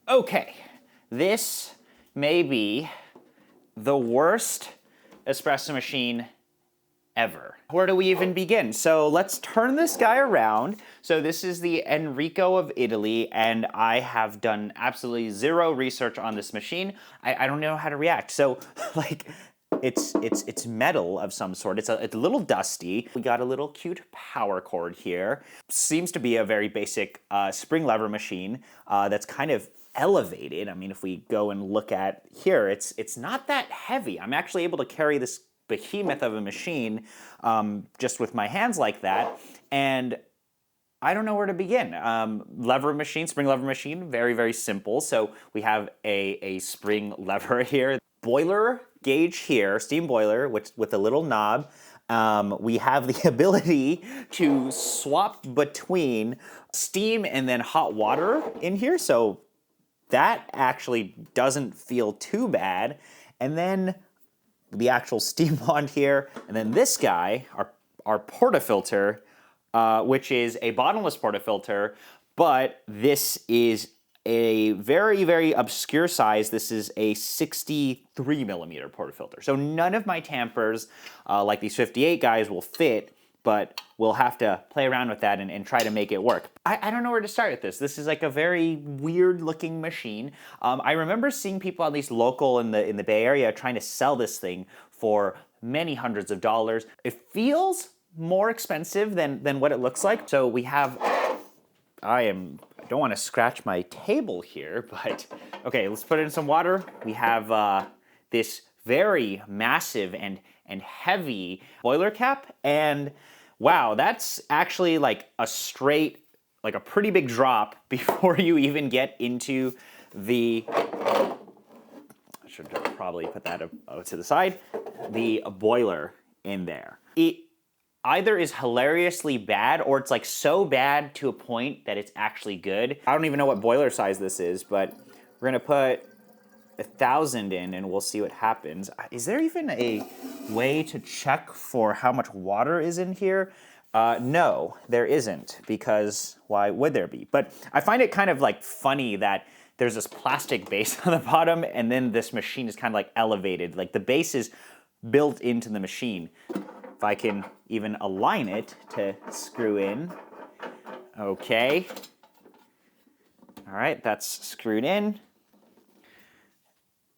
Okay, this may be the worst espresso machine ever. Where do we even begin? So let's turn this guy around. So this is the Enrico of Italy, and I have done absolutely zero research on this machine. I don't know how to react. So like, it's metal of some sort. It's a little dusty. We got a little cute power cord here. Seems to be a very basic spring lever machine that's kind of elevated. I mean, if we go and look at here, it's not that heavy. I'm actually able to carry this behemoth of a machine just with my hands like that, and I don't know where to begin. Lever machine, spring lever machine, very, very simple. So we have a spring lever here. Boiler gauge here, steam boiler, which with a little knob. We have the ability to swap between steam and then hot water in here. So that actually doesn't feel too bad. And then the actual steam wand here, and then this guy, our portafilter, which is a bottomless portafilter, but this is a very, very obscure size. This is a 63 millimeter portafilter. So none of my tampers, like these 58 guys, will fit, but we'll have to play around with that and try to make it work. I don't know where to start with this. This is like a very weird looking machine. I remember seeing people, at least local in the Bay Area, trying to sell this thing for many hundreds of dollars. It feels more expensive than what it looks like. So we have, I don't want to scratch my table here, but okay, let's put in some water. We have this very massive and heavy boiler cap, and wow, that's actually like a straight, like a pretty big drop before you even get into the, I should probably put that up to the side, the boiler in there. It either is hilariously bad or it's like so bad to a point that it's actually good. I don't even know what boiler size this is, but we're gonna put 1,000 in and we'll see what happens. Is there even a way to check for how much water is in here? No, there isn't, because why would there be? But I find it kind of like funny that there's this plastic base on the bottom and then this machine is kind of like elevated. Like the base is built into the machine. If I can even align it to screw in. Okay. All right, that's screwed in.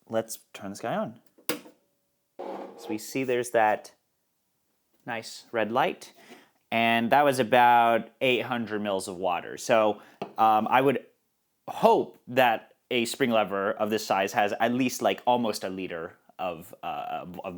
Let's turn this guy on. So we see there's that nice red light, and that was about 800 mils of water. So I would hope that a spring lever of this size has at least like almost a liter of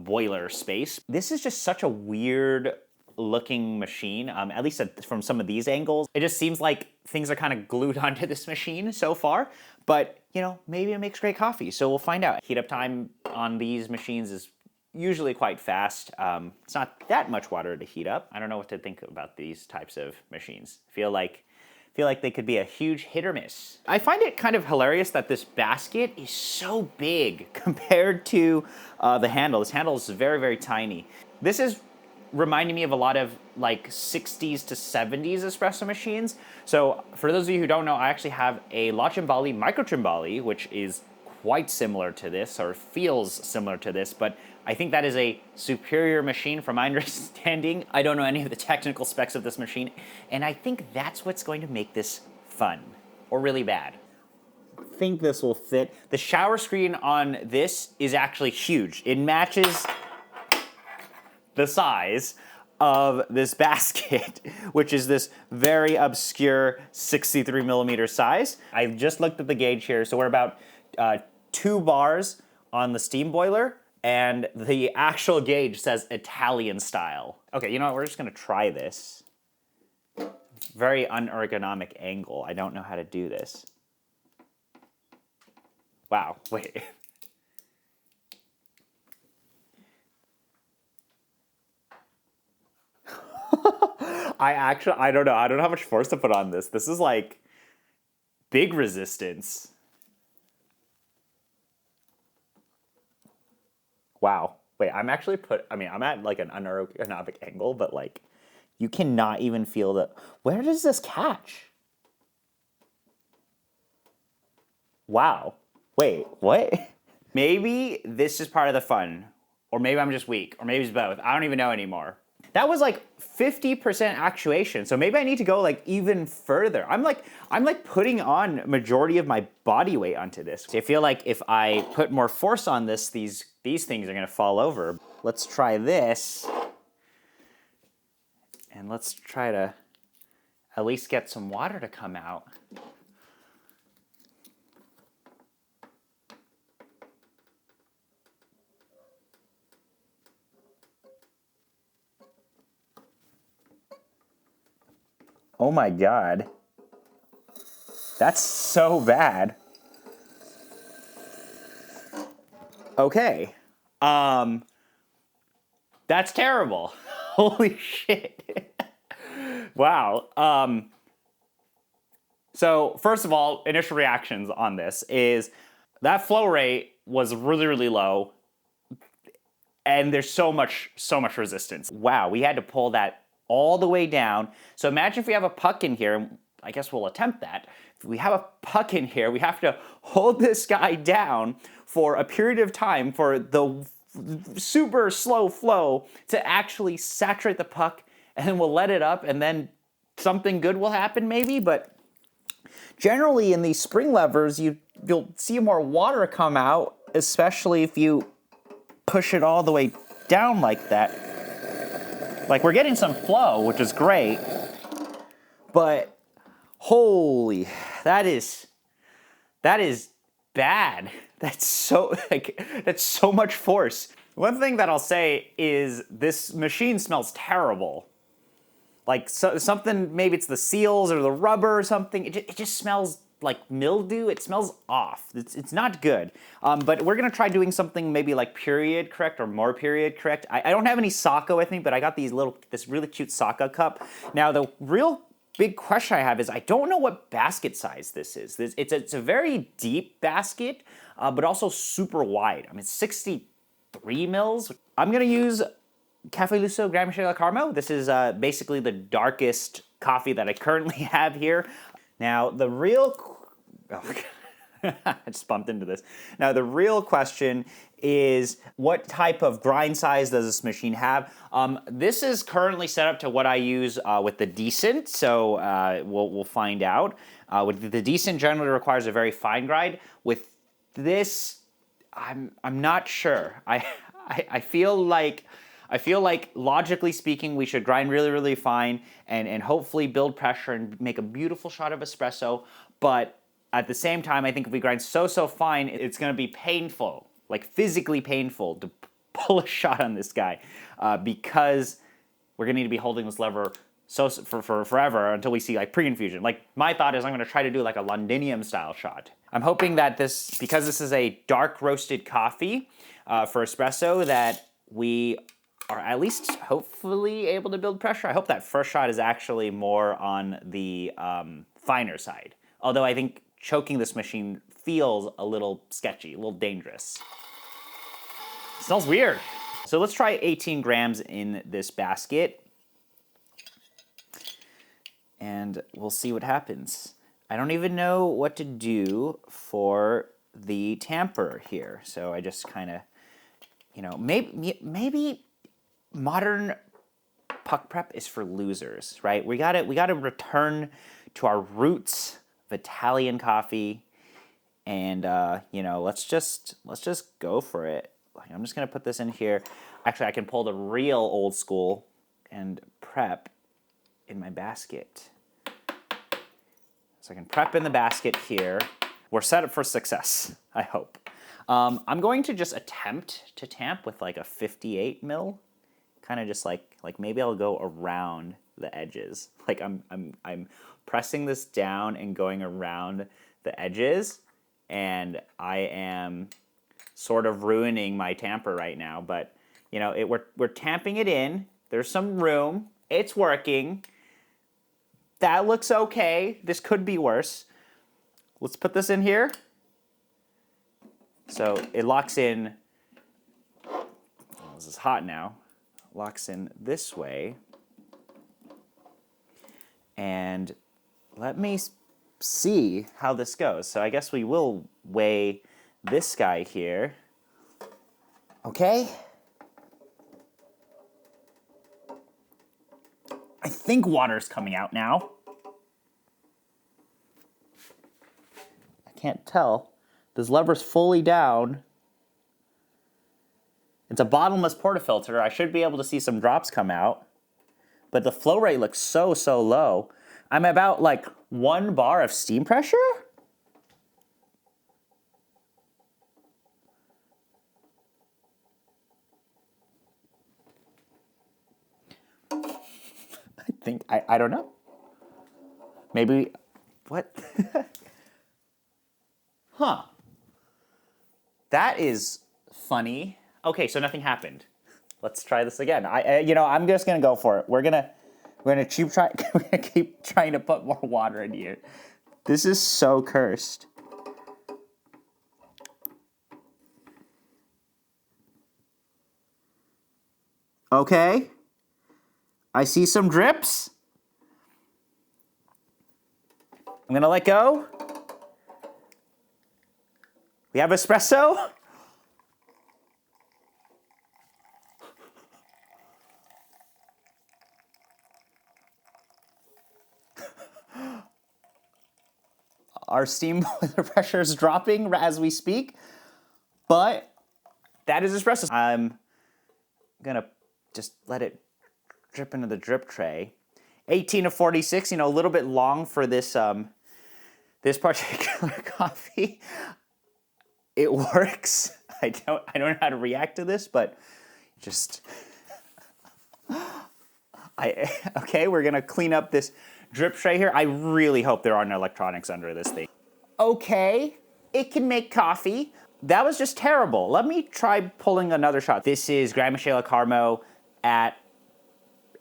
boiler space. This is just such a weird looking machine, at least from some of these angles. It just seems like things are kind of glued onto this machine so far, but you know, maybe it makes great coffee, so we'll find out. Heat up time on these machines is usually quite fast. It's not that much water to heat up. I don't know what to think about these types of machines. Feel like they could be a huge hit or miss. I find it kind of hilarious that this basket is so big compared to the handle. This handle is very, very tiny. This is reminding me of a lot of like 60s to 70s espresso machines. So for those of you who don't know, I actually have a La Cimbali Micro Cimbali, which is quite similar to this, or feels similar to this, but I think that is a superior machine from my understanding. I don't know any of the technical specs of this machine, and I think that's what's going to make this fun, or really bad. I think this will fit. The shower screen on this is actually huge. It matches the size of this basket, which is this very obscure 63 millimeter size. I just looked at the gauge here, so we're about 2 bars on the steam boiler, and the actual gauge says Italian style. Okay, you know what, we're just gonna try this. Very unergonomic angle. I don't know how to do this. Wow, wait. I don't know. I don't know how much force to put on this. This is like big resistance. Wow. Wait, I'm at like an unergonomic angle, but like you cannot even feel the, where does this catch? Wow. Wait, what? Maybe this is part of the fun, or maybe I'm just weak, or maybe it's both. I don't even know anymore. That was like 50% actuation, so maybe I need to go like even further. I'm like putting on majority of my body weight onto this. I feel like if I put more force on this, these things are gonna fall over. Let's try this, and let's try to at least get some water to come out. Oh my God. That's so bad. Okay. That's terrible. Holy shit. Wow. So first of all, initial reactions on this is that flow rate was really, really low, and there's so much resistance. Wow, we had to pull that all the way down. So imagine if we have a puck in here, and I guess we'll attempt that. If we have a puck in here, we have to hold this guy down for a period of time for the super slow flow to actually saturate the puck, and then we'll let it up, and then something good will happen maybe. But generally in these spring levers, you'll see more water come out, especially if you push it all the way down like that. Like, we're getting some flow, which is great, but holy, that is bad. That's so much force. One thing that I'll say is this machine smells terrible. Like something, maybe it's the seals or the rubber or something. It just smells like mildew. It smells off. It's not good. But we're gonna try doing something maybe like period correct or more period correct. I don't have any Saka with me, but I got this really cute Saka cup. Now the real big question I have is I don't know what basket size this is. It's a very deep basket, but also super wide. I mean, 63 mils. I'm gonna use Cafe Lusso Gran Miscela Carmo. This is basically the darkest coffee that I currently have here. Now, the real... Oh, I just bumped into this. Now, the real question is, what type of grind size does this machine have? This is currently set up to what I use with the Decent, so we'll find out. With the Decent, generally requires a very fine grind. With this, I'm not sure. I feel like logically speaking, we should grind really, really fine and hopefully build pressure and make a beautiful shot of espresso. But at the same time, I think if we grind so fine, it's gonna be painful, like physically painful to pull a shot on this guy because we're gonna need to be holding this lever for forever until we see like pre-infusion. Like, my thought is I'm gonna try to do like a Londinium style shot. I'm hoping that because this is a dark roasted coffee for espresso, that we are at least hopefully able to build pressure. I hope that first shot is actually more on the finer side. Although I think choking this machine feels a little sketchy, a little dangerous. It smells weird. So let's try 18 grams in this basket, and we'll see what happens. I don't even know what to do for the tamper here, so I just kind of, maybe modern puck prep is for losers, right? We gotta return to our roots of Italian coffee, and let's just go for it. Like, I'm just gonna put this in here. Actually, I can pull the real old school and prep in my basket. So I can prep in the basket here. We're set up for success, I hope. I'm going to just attempt to tamp with like a 58 mil. Kind of just like maybe I'll go around the edges. Like I'm pressing this down and going around the edges, and I am sort of ruining my tamper right now. But we're tamping it in. There's some room. It's working. That looks okay. This could be worse. Let's put this in here. So it locks in. Oh, this is hot now. Locks in this way. And let me see how this goes. So I guess we will weigh this guy here. Okay. I think water's coming out now. I can't tell. This lever's fully down. It's a bottomless portafilter. I should be able to see some drops come out. But the flow rate looks so low. I'm about like 1 bar of steam pressure? I don't know. Maybe, what? Huh. That is funny. Okay, so nothing happened. Let's try this again. I'm just gonna go for it. We're gonna keep trying to put more water in here. This is so cursed. Okay. I see some drips. I'm gonna let go. We have espresso. Our steam boiler pressure is dropping as we speak, but that is espresso. I'm gonna just let it drip into the drip tray. 18 to 46, a little bit long for this this particular coffee. It works. I don't know how to react to this, but just okay, we're gonna clean up this drip tray here. I really hope there aren't electronics under this thing. Okay, it can make coffee. That was just terrible. Let me try pulling another shot. This is Gran Miscela Carmo at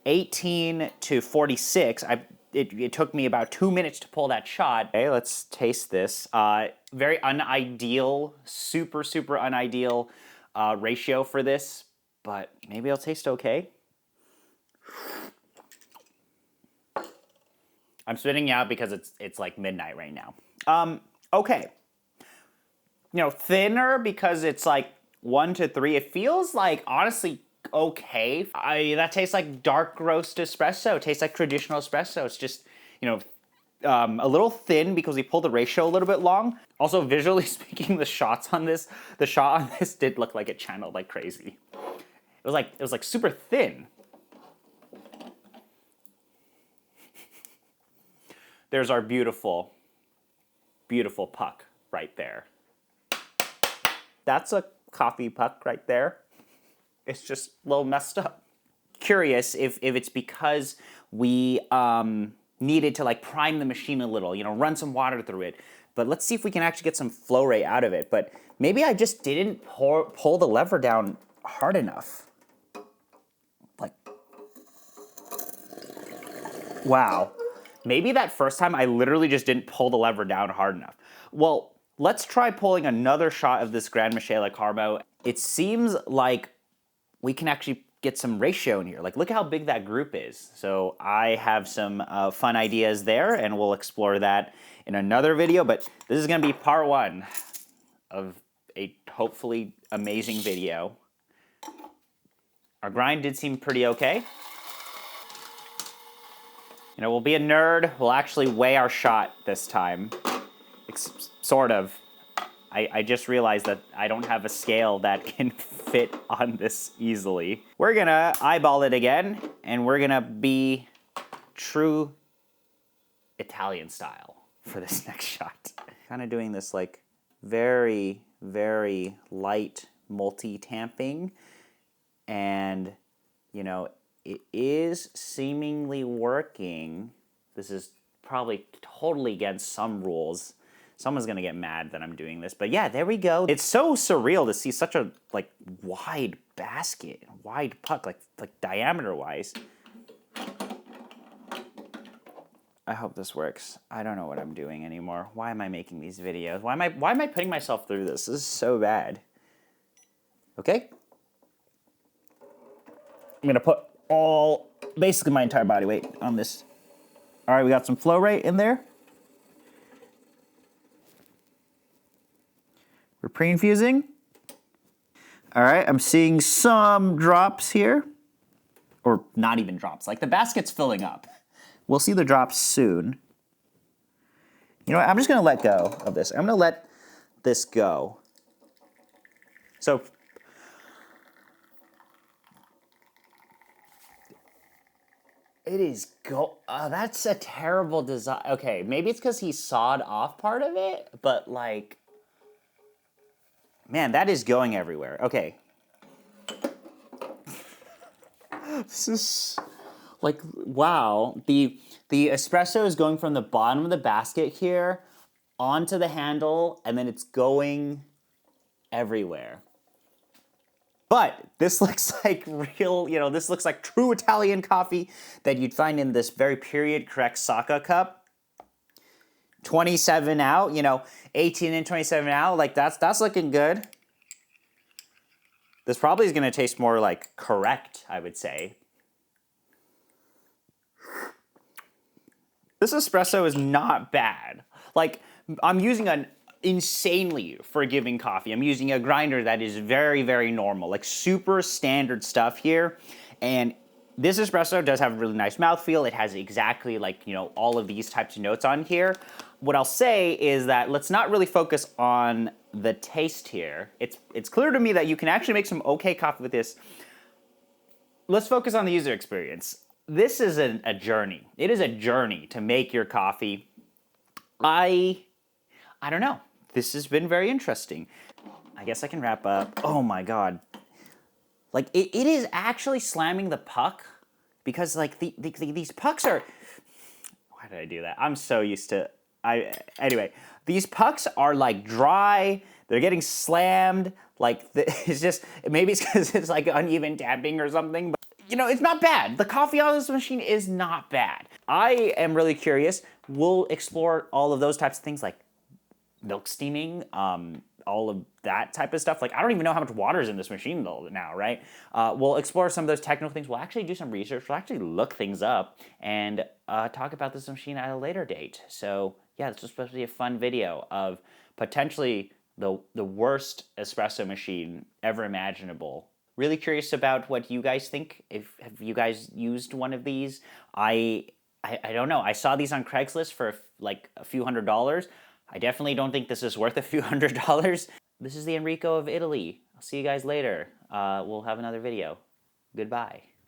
18 to 46. It took me about 2 minutes to pull that shot. Okay, let's taste this. Very unideal, super unideal ratio for this, but maybe it'll taste okay. I'm spitting out because it's like midnight right now. Okay. Thinner because it's like 1 to 3. It feels like, honestly, okay. That tastes like dark roast espresso. It tastes like traditional espresso. It's just, a little thin because we pulled the ratio a little bit long. Also, visually speaking, the shot on this did look like it channeled like crazy. It was like super thin. There's our beautiful, beautiful puck right there. That's a coffee puck right there. It's just a little messed up. Curious if it's because we needed to like prime the machine a little, run some water through it. But let's see if we can actually get some flow rate out of it. But maybe I just didn't pull the lever down hard enough. Like, wow. Maybe that first time I literally just didn't pull the lever down hard enough. Well, let's try pulling another shot of this Gran Miscela Carmo. It seems like we can actually get some ratio in here. Like, look how big that group is. So I have some fun ideas there, and we'll explore that in another video. But this is gonna be part 1 of a hopefully amazing video. Our grind did seem pretty okay. We'll be a nerd. We'll actually weigh our shot this time. Sort of. I just realized that I don't have a scale that can fit on this easily. We're gonna eyeball it again, and we're gonna be true Italian style for this next shot. Kind of doing this like very, very light multi-tamping, and it is seemingly working. This is probably totally against some rules. Someone's gonna get mad that I'm doing this, but yeah, there we go. It's so surreal to see such a wide basket, wide puck, like diameter-wise. I hope this works. I don't know what I'm doing anymore. Why am I making these videos? Why am I putting myself through this? This is so bad. Okay. I'm gonna put basically my entire body weight on this. All right, we got some flow rate in there. We're pre-infusing. All right, I'm seeing some drops here. Or not even drops, like the basket's filling up. We'll see the drops soon. You know what, I'm just gonna let go of this. I'm gonna let this go. So, it is that's a terrible design. Okay, maybe it's because he sawed off part of it, but like, man, that is going everywhere. Okay. This is like, wow. The espresso is going from the bottom of the basket here onto the handle, and then it's going everywhere. But this looks like real, this looks like true Italian coffee that you'd find in this very period correct Saka cup. 27 out, 18 and 27 out, like that's looking good. This probably is gonna taste more like correct, I would say. This espresso is not bad. Like, I'm using an insanely forgiving coffee. I'm using a grinder that is very, very normal, like super standard stuff here. And this espresso does have a really nice mouthfeel. It has exactly like, all of these types of notes on here. What I'll say is that let's not really focus on the taste here. It's clear to me that you can actually make some okay coffee with this. Let's focus on the user experience. This is a journey. It is a journey to make your coffee. I don't know. This has been very interesting. I guess I can wrap up. Oh my God. Like, it is actually slamming the puck because, like, these pucks are... Why did I do that? I'm so used to... Anyway, these pucks are, like, dry. They're getting slammed. Like, it's just... Maybe it's because it's, like, uneven tapping or something, but... it's not bad. The coffee on this machine is not bad. I am really curious. We'll explore all of those types of things like milk steaming, all of that type of stuff. Like, I don't even know how much water is in this machine now, right? We'll explore some of those technical things. We'll actually do some research. We'll actually look things up and talk about this machine at a later date. So, yeah, this was supposed to be a fun video of potentially the worst espresso machine ever imaginable. Really curious about what you guys think. Have you guys used one of these? I don't know. I saw these on Craigslist for like a few $100s. I definitely don't think this is worth a few $100s. This is the Enrico of Italy. I'll see you guys later. We'll have another video. Goodbye.